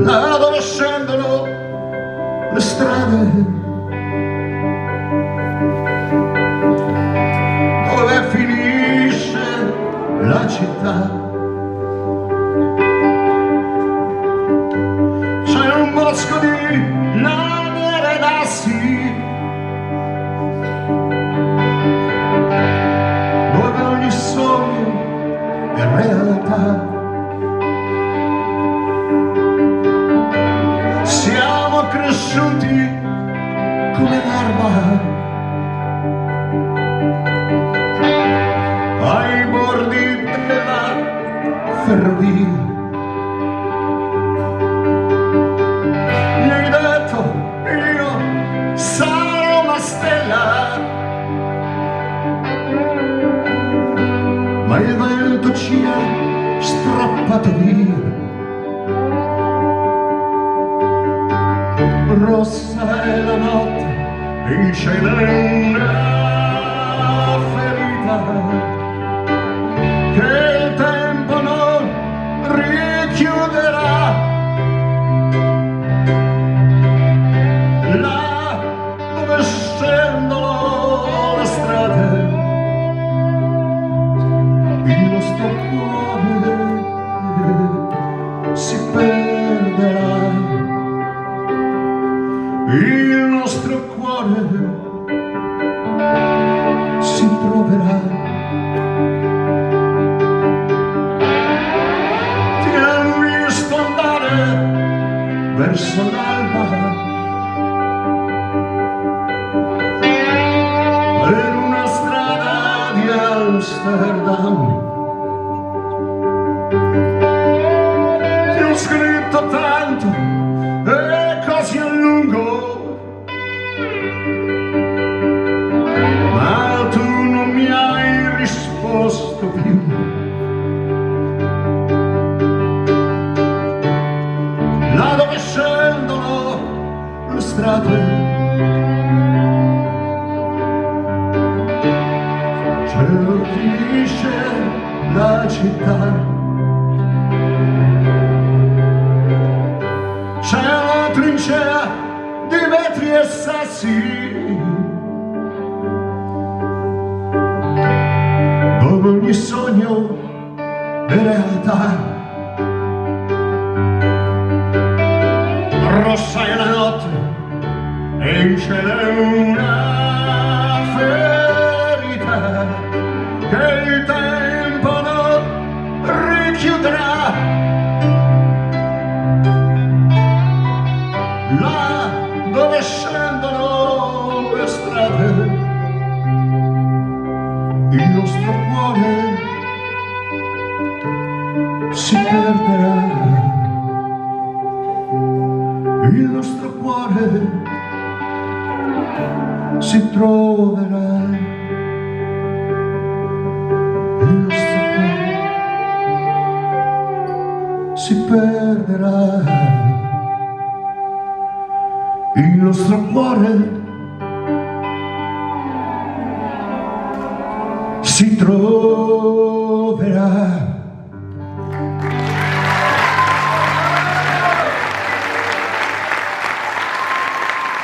là dove scendono le strade, dove finisce la città. C'è un bosco di lamiere ed assi, dove ogni sogno è realtà. Siamo cresciuti come l'erba ai bordi della ferrovia. Mi hai detto io sarò una stella, ma il vento ci ha strappato via. Rossa è la notte e il cielo è una ferita che il tempo non richiuderà. Là dove scendono le strade, il nostro cuore si perderà. Il nostro cuore si troverà. Ti hanno visto andare verso l'alba per una strada di Amsterdam. Ti ho scritto tanto e così a lungo, ma tu non mi hai risposto più. Là dove scendono le strade, cielo finisce la città. C'è una trincea di vetri e sassi, dove ogni sogno è realtà. Rossa è la notte e il cielo è una ferita che il tempo non richiuderà. Là dove scendono le strade, il nostro cuore si perderà. Il nostro cuore si troverà. Il nostro cuore si perderà. Il nostro cuore si trova.